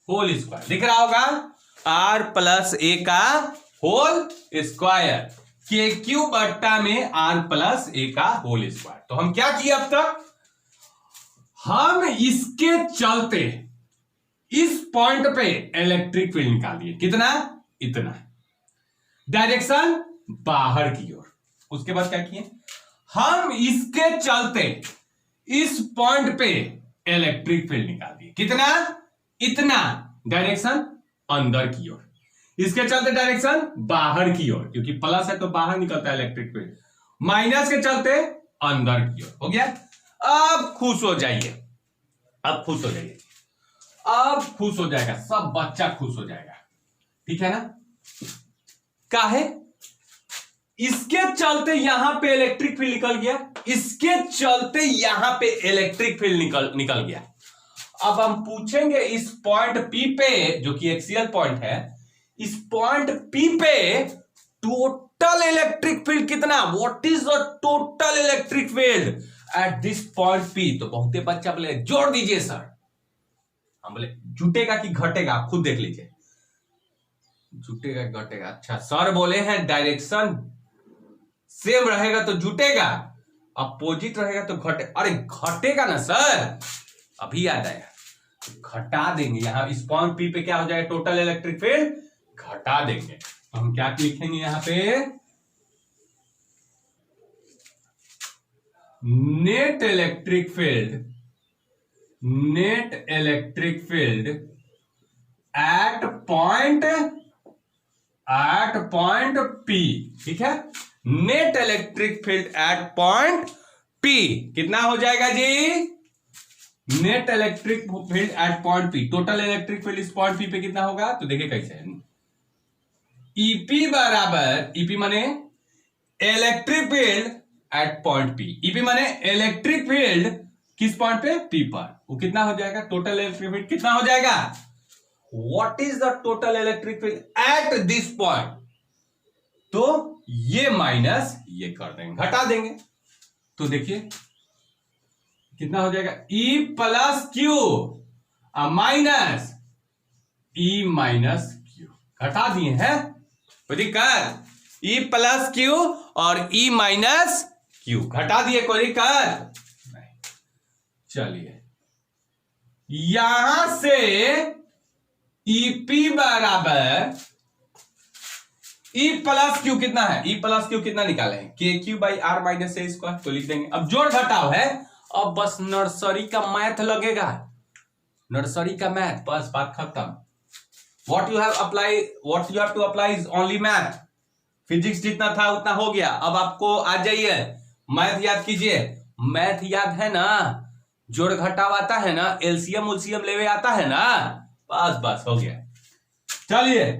होल स्क्वायर दिख रहा होगा, आर प्लस ए का होल स्क्वायर, के क्यू बट्टा में आर प्लस ए का होल स्क्वायर। तो हम क्या किए अब तक, हम इसके चलते इस पॉइंट पे इलेक्ट्रिक फील्ड निकाल दिए, कितना, इतना, डायरेक्शन बाहर की ओर। उसके बाद क्या किए, हम इसके चलते इस पॉइंट पे इलेक्ट्रिक फील्ड निकाल दिए, कितना, इतना, डायरेक्शन अंदर की ओर, इसके चलते डायरेक्शन बाहर की ओर, क्योंकि प्लस है तो बाहर निकलता है इलेक्ट्रिक फील्ड, माइनस के चलते अंदर की ओर। हो गया, अब खुश हो जाइए, अब खुश हो जाइए, अब खुश हो जाएगा, सब बच्चा खुश हो जाएगा, ठीक है ना, काहे, इसके चलते यहां पे इलेक्ट्रिक फील्ड निकल गया, इसके चलते यहां पे इलेक्ट्रिक फील्ड निकल गया। अब हम पूछेंगे इस पॉइंट पी पे, जो कि एक्सियल पॉइंट है, इस पॉइंट पी पे टोटल इलेक्ट्रिक फील्ड कितना, what is the total electric field at this point P. तो बहुते बच्चा बोले जोड़ दीजिए सर, हम बोले जुटेगा कि घटेगा, आप खुद देख लीजिए, जुटेगा घटेगा, अच्छा सर बोले हैं डायरेक्शन सेम रहेगा तो जुटेगा, अपोजिट रहेगा तो घटे, अरे घटेगा ना सर, अभी याद आया, घटा देंगे, यहां इस पॉइंट पी पे क्या हो जाएगा, टोटल इलेक्ट्रिक फील्ड घटा देंगे, तो हम क्या लिखेंगे यहां पे, net electric field, net electric field at point P, ठीक है, net electric field at point P कितना हो जाएगा जी, net electric field at point P, total electric field इस पॉइंट पी पे कितना होगा, तो देखिए कैसे, ईपी बराबर, ईपी माने electric field at point P, EP माने इलेक्ट्रिक फील्ड किस पॉइंट पे, पी पर, वो कितना हो जाएगा, टोटल इलेक्ट्रिक फील्ड कितना हो जाएगा, what is the total electric field at this point, तो ये माइनस ये कर देंगे, घटा देंगे, तो देखिए कितना हो जाएगा, E plus Q minus E minus Q, घटा दिए हैं, कोई दिक्कत, ई प्लस क्यू और ई माइनस क्यू घटा दिए, कोई दिक्कत नहीं। चलिए यहां से ईपी बराबर ई प्लस क्यू कितना है, ई प्लस क्यू कितना निकाले हैं, के Q by R minus A square, तो लिख देंगे। अब जोड़ घटाव है, अब बस नर्सरी का मैथ लगेगा, नर्सरी का मैथ, बस बात खत्म। What you have to apply is only math, physics जितना था उतना हो गया, अब आपको आ जाइए मैथ याद कीजिए, मैथ याद है ना, जोड़ घटाव आता है ना, एलसीएम उलसीएम लेवे आता है ना, बस बस हो गया। चलिए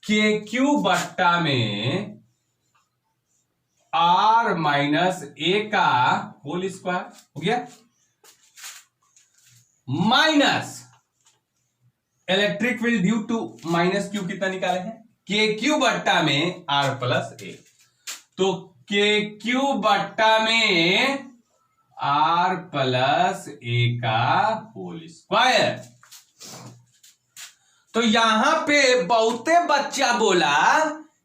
के क्यू बट्टा में आर माइनस ए का होल स्क्वायर हो गया, minus electric field due to minus Q कितना निकाले हैं, के क्यू बट्टा में आर प्लस ए, तो के क्यू बट्टा में आर प्लस ए का होल स्क्वायर। तो यहां पे बहुते बच्चा बोला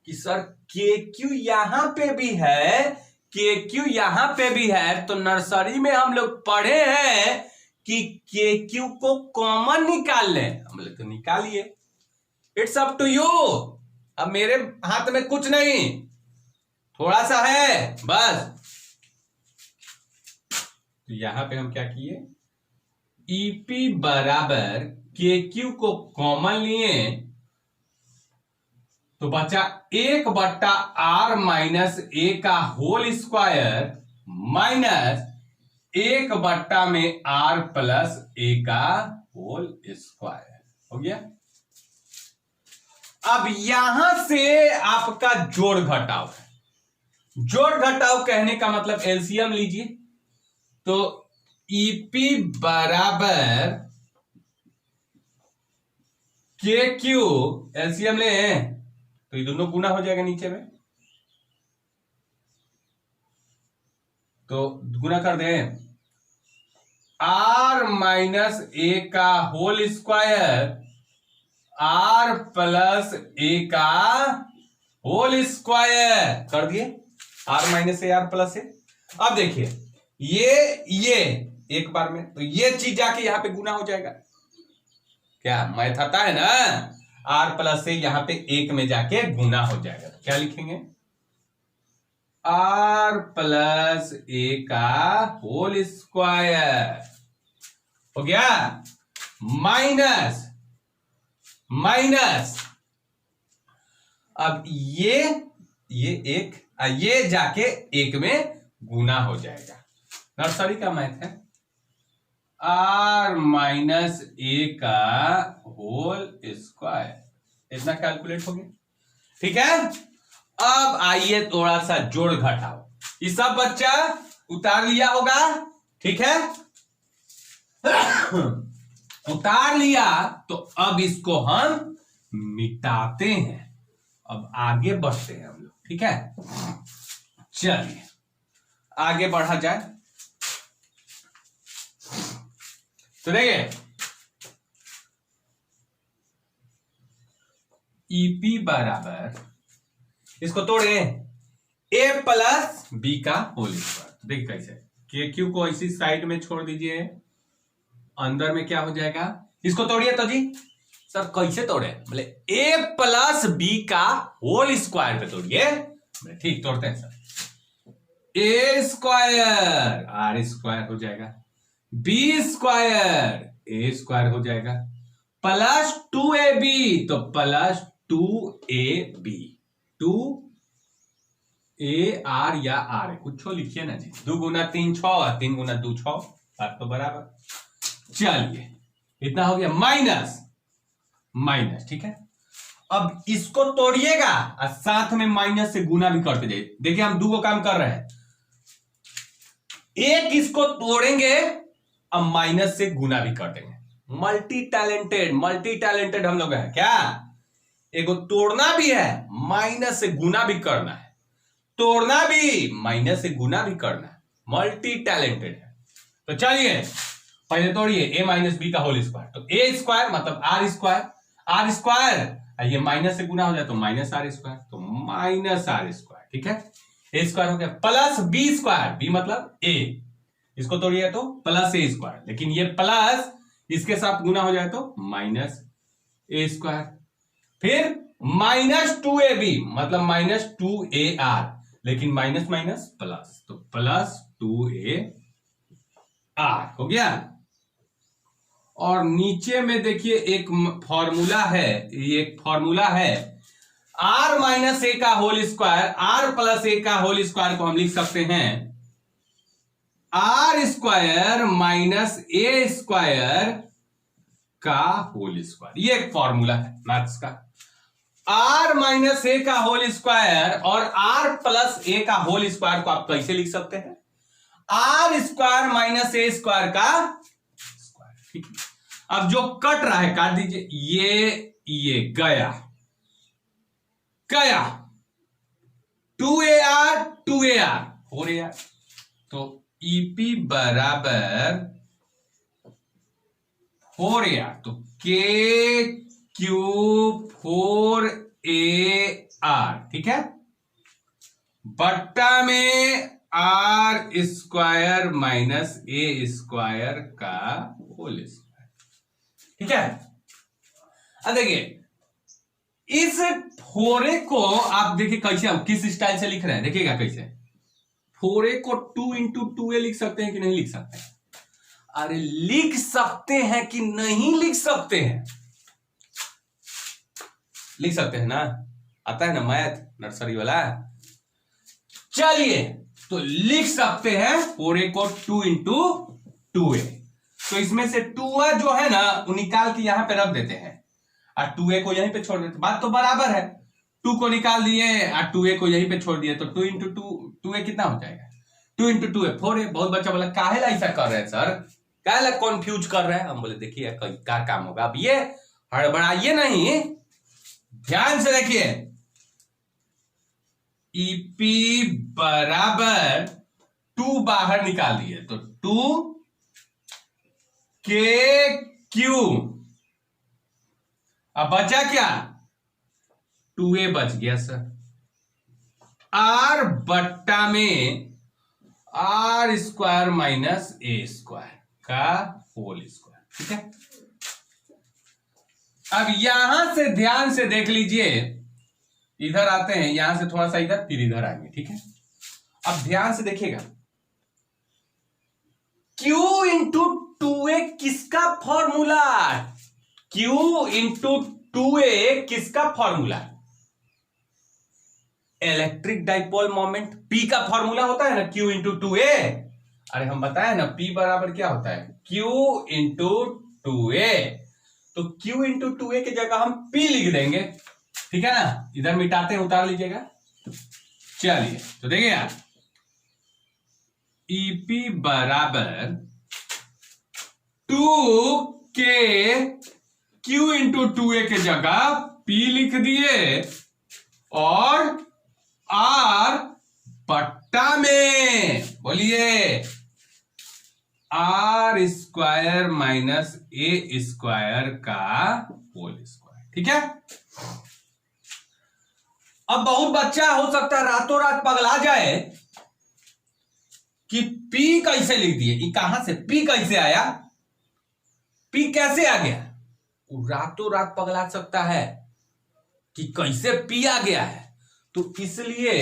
कि सर के क्यू यहां पे भी है, के क्यू यहां पे भी है, तो नर्सरी में हम लोग पढ़े हैं कि के क्यू को कॉमन निकाल लें। हम लोग तो निकालिए, इट्स अप टू यू। अब मेरे हाथ में कुछ नहीं, थोड़ा सा है बस। तो यहां पे हम क्या किए, ईपी बराबर के क्यू को कॉमन लिए, तो बचा 1/r माइनस ए का whole square minus 1/r plus A का होल स्क्वायर। हो गया। अब यहां से आपका जोड़ घटाव है। जोड़ घटाव कहने का मतलब एलसीएम लीजिए, तो ईपी बराबर के क्यू, एलसीएम ले तो ये दोनों गुना हो जाएगा नीचे में, तो गुना कर दें, आर माइनस ए का whole square R plus A का होल स्क्वायर कर दिए, R minus A R plus A. अब देखिए ये एक बार में, तो ये चीज जाके यहां पे गुना हो जाएगा। क्या मैथ आता है ना, आर प्लस ए यहां पे एक में जाके गुना हो जाएगा। तो क्या लिखेंगे, आर प्लस ए का होल स्क्वायर हो गया, माइनस माइनस, अब ये एक, ये जाके एक में गुना हो जाएगा। नर्सरी का मैथ है, आर माइनस ए का होल स्क्वायर, इतना कैलकुलेट हो गया। ठीक है। अब आइए थोड़ा सा जोड़ घटाओ, ये सब बच्चा उतार लिया होगा। ठीक है, उतार लिया, तो अब इसको हम मिटाते हैं। अब आगे बढ़ते हैं हम लोग। ठीक है, चलिए आगे बढ़ा जाए। तो देखिए, ईपी बराबर, इसको तोड़े, ए प्लस बी का होल स्क्वायर। तो देखिए कैसे, के क्यू को इसी साइड में छोड़ दीजिए, अंदर में क्या हो जाएगा, इसको तोड़िए। तो जी सर कैसे तोड़े, बोले ए प्लस बी का होल स्क्वायर पे तोड़िए। ठीक, तोड़ते हैं sir. A square R square हो जाएगा, बी स्क्वायर ए स्क्वायर हो जाएगा, प्लस 2ab, तो प्लस 2ab, 2ar या r कुछ लिखिए ना जी, 2 गुना 3 6, 3 गुना 2 6, बात तो बराबर। चलिए इतना हो गया, माइनस माइनस। ठीक है, अब इसको तोड़िएगा और साथ में माइनस से गुना भी करते जाइए। देखिए हम 2 को काम कर रहे हैं, एक इसको तोड़ेंगे अब माइनस से गुना भी कर देंगे। मल्टी टैलेंटेड हम लोग हैं क्या, एगो तोड़ना भी है, माइनस से गुना भी करना है, तोड़ना भी माइनस से गुना भी करना है, मल्टी टैलेंटेड है। तो चलिए पहले तोड़िए, ए माइनस बी का होल स्क्वायर, तो ए स्क्वायर मतलब आर स्क्वायर, आर स्क्वायर ये माइनस से गुना हो जाए तो माइनस आर स्क्वायर, तो माइनस आर स्क्वायर। ठीक है, ए स्क्वायर हो गया, प्लस बी स्क्वायर, बी मतलब ए, इसको तोड़िए तो प्लस ए स्क्वायर, लेकिन ये प्लस इसके साथ गुना हो जाए तो माइनस ए स्क्वायर, फिर माइनस 2ab मतलब माइनस 2ar, लेकिन माइनस माइनस प्लस, तो प्लस 2ar हो गया। और नीचे में देखिए एक फॉर्मूला है, ये एक फॉर्मूला है, आर माइनस ए का whole square R plus A का होल स्क्वायर को हम लिख सकते हैं R square minus A square का होल स्क्वायर। ये एक फॉर्मूला है मैथ्स का, आर माइनस ए का होल स्क्वायर और आर प्लस ए का होल स्क्वायर को आप कैसे लिख सकते हैं, R square minus A square का स्क्वायर। ठीक है, अब जो कट रहा है काट दीजिए, ये गया 2ar 4ar, तो ईपी बराबर 4ar, तो के क्यूब 4ar। ठीक है, बट्टा में R square minus A square का होल स्क्वायर, ठीक है। अब देखिए इस फोरे को आप देखिए कैसे हम किस स्टाइल से लिख रहे हैं, देखिएगा कैसे। फोरे को 2 इंटू 2a लिख सकते हैं कि नहीं लिख सकते हैं? अरे लिख सकते हैं कि नहीं लिख सकते हैं? लिख सकते हैं ना, आता है ना मैथ नर्सरी वाला। चलिए तो लिख सकते हैं फोरे को 2 इंटू 2a। तो इसमें से 2a जो है ना वो निकाल के यहां पे रख देते हैं और 2a को यहीं पे छोड़ देते, बात तो बराबर है। 2 को निकाल दिए और 2a को यहीं पे छोड़ दिए, तो 2 इंटू 2a कितना हो जाएगा? 2 इंटू 2a 4a। बहुत बच्चा बोला काहेला ऐसा कर रहे हैं सर, काहेला कंफ्यूज कर रहे हैं? हम बोले देखिए क्या काम होगा, अब ये हड़बड़ाइए नहीं, ध्यान से देखिए। ईपी बराबर 2 बाहर निकाल दिए तो 2 के क्यू, अब बचा क्या? 2a बच गया सर। आर बट्टा में R square minus A square का होल स्क्वायर, ठीक है। अब यहां से ध्यान से देख लीजिए, इधर आते हैं, यहां से थोड़ा सा इधर, फिर इधर आएंगे, ठीक है। अब ध्यान से देखिएगा, Q इंटू 2a किसका फॉर्मूला? Q इंटू 2a किसका formula? Electric dipole moment P का फॉर्मूला होता है ना, Q इंटू 2a। अरे हम बताए ना P बराबर क्या होता है? Q into 2a। तो Q इंटू 2a की जगह हम P लिख देंगे, ठीक है ना। इधर मिटाते हैं, उतार लीजिएगा। चलिए तो देखिए यार, ईपी बराबर 2k Q इंटू 2a के जगह P लिख दिए और R बट्टा में बोलिए R square minus A square का होल स्क्वायर, ठीक है। अब बहुत बच्चा हो सकता है रातों रात पगला जाए कि P कैसे लिख दिए, ये कहां से P कैसे आया, P कैसे आ गया? वो रातों रात पगला सकता है कि कैसे P आ गया है। तो इसलिए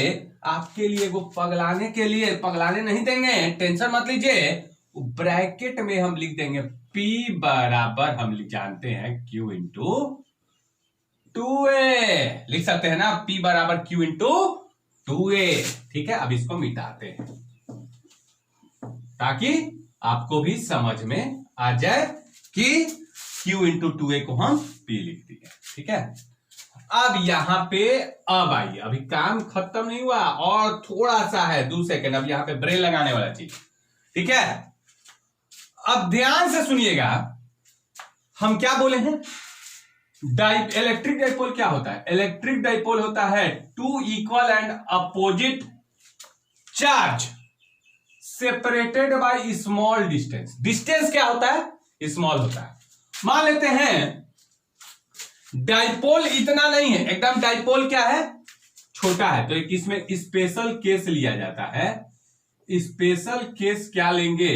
आपके लिए वो पगलाने के लिए, पगलाने नहीं देंगे, टेंशन मत लीजिए। ब्रैकेट में हम लिख देंगे P बराबर, हम जानते हैं Q इंटू 2a, लिख सकते हैं ना, P बराबर Q इंटू 2a, ठीक है। अब इसको मिटाते हैं ताकि आपको भी समझ में आ जाए कि Q इंटू 2a को हम P लिख दिए, ठीक है। अब यहां पे अब आइए, अभी काम खत्म नहीं हुआ और थोड़ा सा है, 2 सेकंड। अब यहां पे ब्रेक लगाने वाला चीज, ठीक है। अब ध्यान से सुनिएगा, हम क्या बोले हैं? इलेक्ट्रिक डाइपोल क्या होता है? इलेक्ट्रिक डाइपोल होता है 2 equal and opposite charge separated by small distance. Distance क्या होता है? स्मॉल होता है। मान लेते हैं डाइपोल इतना नहीं है, एकदम डाइपोल क्या है? छोटा है। तो एक इसमें स्पेशल केस लिया जाता है। स्पेशल केस क्या लेंगे?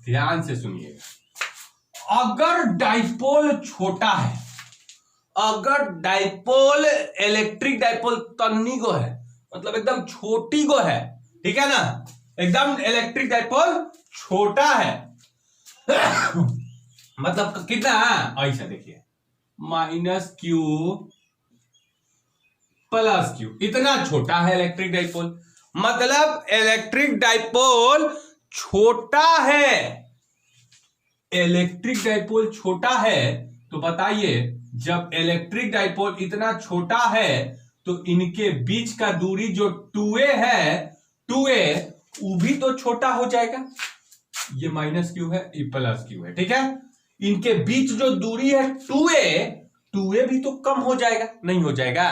ध्यान से सुनिएगा। अगर डाइपोल छोटा है, अगर डाइपोल इलेक्ट्रिक डाइपोल तन्नी को है, मतलब एकदम छोटी को है, ठीक है ना, एकदम इलेक्ट्रिक डाइपोल छोटा है मतलब कितना? ऐसा देखिए, -q + q, इतना छोटा है इलेक्ट्रिक डाइपोल। मतलब इलेक्ट्रिक डाइपोल छोटा है। इलेक्ट्रिक डाइपोल छोटा है तो बताइए, जब इलेक्ट्रिक डाइपोल इतना छोटा है तो इनके बीच का दूरी जो 2a है, 2a वो भी तो छोटा हो जाएगा। ये -q है, ये +q है, ठीक है। इनके बीच जो दूरी है 2a भी तो कम हो जाएगा, नहीं हो जाएगा?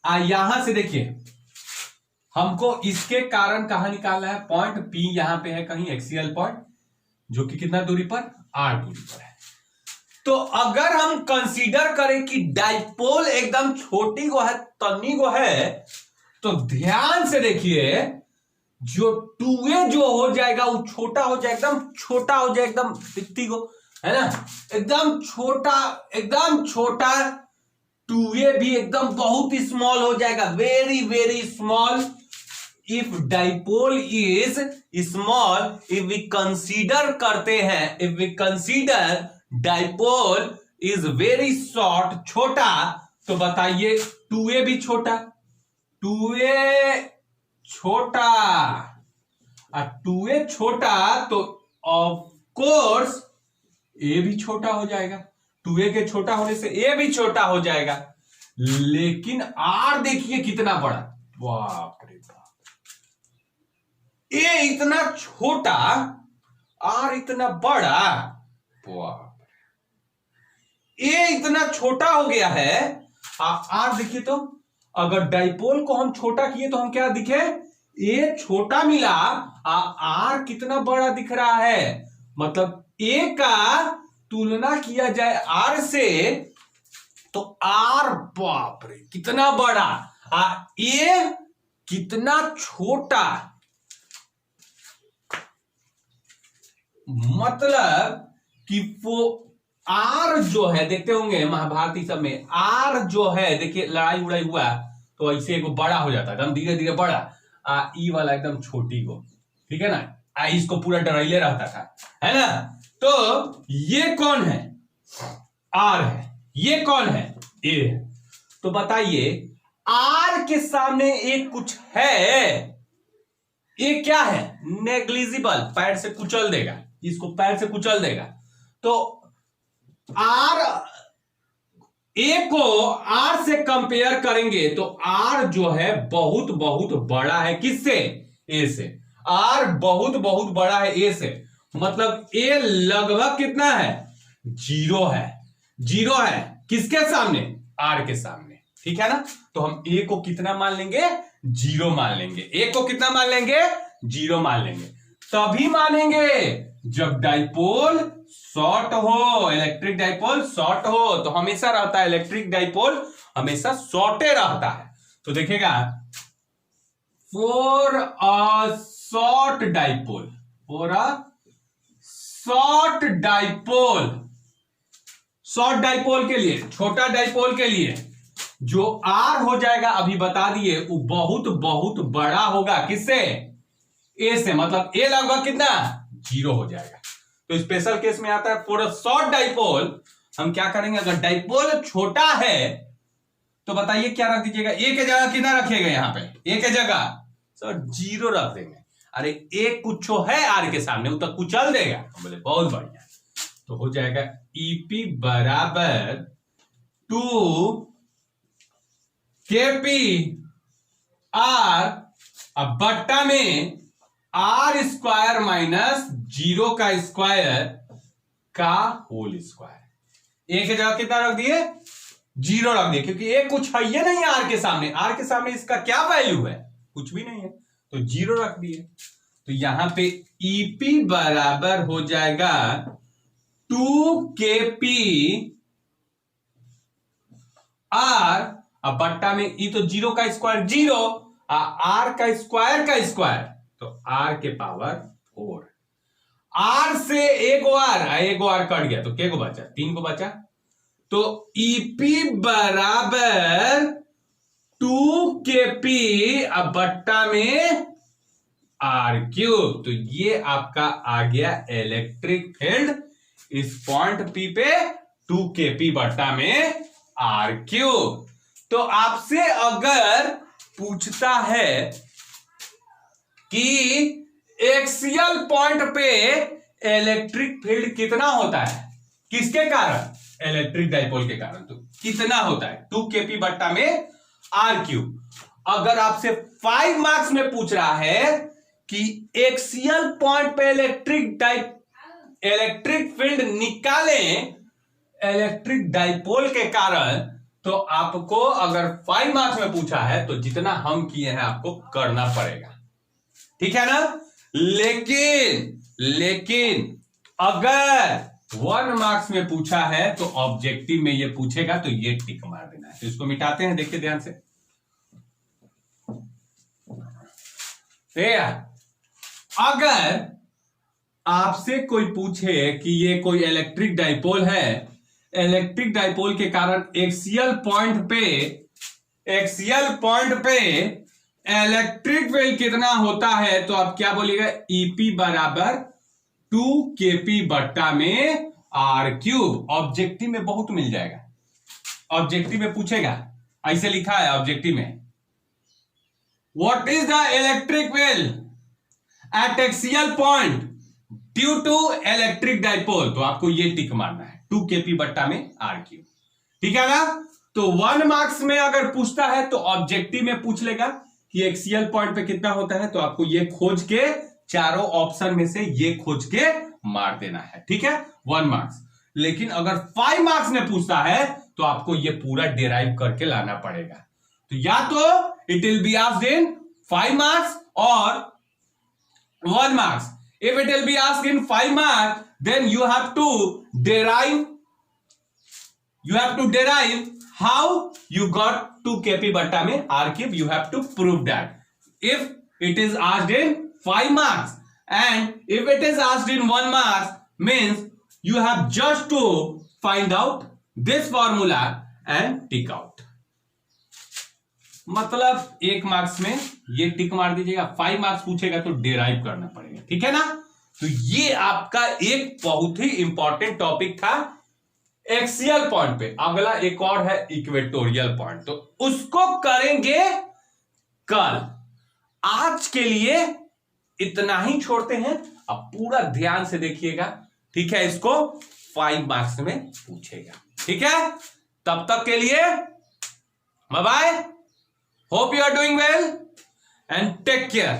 यहां से देखिए, हमको इसके कारण कहां निकालना है? पॉइंट P यहां पे है कहीं, एक्सियल पॉइंट, जो कि कितना दूरी पर? R दूरी पर है। तो अगर हम कंसीडर करें कि डाइपोल एकदम छोटी को है, तन्नी को है, तो ध्यान से देखिए, जो 2a जो हो जाएगा वो छोटा हो जाए, एकदम छोटा हो जाए, एकदम दिखती को, है ना, एकदम छोटा 2a भी एकदम बहुत ही स्मॉल हो जाएगा, very very small. If dipole is small, if we consider करते हैं, if we consider dipole is very short, छोटा, तो बताइए 2a भी छोटा, 2a छोटा, 2a छोटा, तो ऑफ कोर्स a भी छोटा हो जाएगा, 2a के छोटा होने से a भी छोटा हो जाएगा। लेकिन r देखिए कितना बड़ा, बाप रे बाप, a इतना छोटा, r इतना बड़ा, बाप, a इतना छोटा हो गया है। r देखिए, तो अगर डाइपोल को हम छोटा किए तो हम क्या दिखे, a छोटा मिला, r कितना बड़ा दिख रहा है, मतलब a का तुलना किया जाए r से तो r बाप रे कितना बड़ा, a कितना छोटा, मतलब कि वो आर जो है, देखते होंगे महाभारती सब में, आर जो है, देखिए लड़ाई उड़ाई हुआ तो ऐसे एक बड़ा हो जाता है, एकदम धीरे धीरे बड़ा, ई वाला एकदम छोटी को, ठीक है ना, इसको पूरा डराइले रहता था, है ना। तो ये कौन है, आर है, ये कौन है, ए है। तो बताइए आर के सामने एक कुछ है, ये क्या है, नेग्लिजिबल, पैर से कुचल देगा, इसको पैर से कुचल देगा। तो आर, ए को आर से कंपेयर करेंगे तो आर जो है बहुत बहुत बड़ा है, किससे, ए से, आर बहुत बहुत बड़ा है ए से, मतलब ए लगभग कितना है, 0 है, 0 है, किसके सामने, आर के सामने, ठीक है ना। तो हम ए को कितना मान लेंगे, 0 मान लेंगे, ए को कितना मान लेंगे, 0 मान लेंगे। तभी मानेंगे जब डाइपोल शॉर्ट हो, इलेक्ट्रिक डाइपोल शॉर्ट हो, तो हमेशा रहता है इलेक्ट्रिक डाइपोल हमेशा शॉर्टे रहता है। तो देखिएगा, for a short dipole, for a short dipole, short dipole के लिए, छोटा डाइपोल के लिए जो आर हो जाएगा, अभी बता दिए, वो बहुत बहुत बड़ा होगा, किससे, ए से, मतलब ए लगभग कितना, 0 हो जाएगा। तो स्पेशल केस में आता है फॉर अ शॉर्ट डाइपोल, हम क्या करेंगे, अगर डाइपोल छोटा है तो बताइए क्या रख दीजिएगा, ए के जगह कितना रखिएगा, यहां पे ए के जगह सर 0 रख देंगे। अरे एक कुछ है आर के सामने, वो तो कुचल देगा, बोले बहुत बढ़िया। तो हो जाएगा ईपी बराबर 2 केपी आर, अब बट्टा में आर स्क्वायर माइनस 0 का स्क्वायर का होल स्क्वायर। ए के जगह कितना रख दिए, 0 रख दिए, क्योंकि ए कुछ है ये नहीं आर के सामने, आर के सामने इसका क्या वैल्यू है, कुछ भी नहीं है, तो 0 रख दिए। तो यहां पे ईपी बराबर हो जाएगा 2 केपी आर, अब बट्टा में ई तो 0 का स्क्वायर 0, आर का स्क्वायर, तो आर के पावर 4, आर से एक आर कट गया, तो के को बचा, 3 को बचा। तो ईपी बराबर 2 केपी, अब बट्टा में आर क्यूब, तो ये आपका आ गया इलेक्ट्रिक फील्ड इस पॉइंट पी पे 2 केपी बट्टा में आर क्यूब। तो आपसे अगर पूछता है कि एक्सियल पॉइंट पे इलेक्ट्रिक फील्ड कितना होता है, किसके कारण, इलेक्ट्रिक डाइपोल के कारण, तो कितना होता है, 2 केपी बट्टा में आर क्यूब। अगर आपसे 5 मार्क्स में पूछ रहा है कि एक्सियल पॉइंट पे इलेक्ट्रिक फील्ड निकालें इलेक्ट्रिक डाइपोल के कारण, तो आपको अगर 5 मार्क्स में पूछा है तो जितना हम किए हैं आपको करना पड़ेगा, ठीक है ना। लेकिन अगर 1 मार्क्स में पूछा है तो ऑब्जेक्टिव में ये पूछेगा तो ये टिक मार देना है। तो इसको मिटाते हैं, देखिए ध्यान से। अगर आपसे कोई पूछे कि ये कोई इलेक्ट्रिक डाइपोल है, इलेक्ट्रिक डाइपोल के कारण एक्सियल पॉइंट पे इलेक्ट्रिक फील्ड कितना होता है, तो आप क्या बोलिएगा, ईपी बराबर 2kp बट्टा में आर क्यूब। ऑब्जेक्टिव में बहुत मिल जाएगा, ऑब्जेक्टिव में पूछेगा, ऐसे लिखा है ऑब्जेक्टिव में, what is the electric field at axial point due to electric dipole, तो आपको ये टिक मारना है 2kp बट्टा में आर क्यूब। ठीक है ना। तो 1 मार्क्स में अगर पूछता है तो ऑब्जेक्टिव में पूछ लेगा कि एक्सियल पॉइंट पे कितना होता है, तो आपको ये खोज के, चारों ऑप्शन में से ये खोज के मार देना है। ठीक है, 1 मार्क्स। लेकिन अगर 5 मार्क्स में पूछता है तो आपको ये पूरा डिराइव करके लाना पड़ेगा। तो या तो it will be asked in 5 marks और 1 marks. If it will be asked in 5 marks, then you have to derive how you got 2kp बट्टा में r cube. You have to prove that. If it is asked in 5 marks and if it is asked in 1 marks, means you have just to find out this formula and tick out. मतलब 1 marks में ये टिक मार दीजिएगा, 5 marks पूछेगा तो derive करना पड़ेगा। ठीक है ना। तो ये आपका एक बहुत ही इंपॉर्टेंट टॉपिक था एक्सियल पॉइंट पे। अगला एक और है इक्वेटोरियल पॉइंट, तो उसको करेंगे कल। आज के लिए इतना ही छोड़ते हैं, अब पूरा ध्यान से देखिएगा। ठीक है, इसको 5 मार्क्स में पूछेगा। ठीक है, तब तक के लिए bye bye. Hope you are doing well and take care.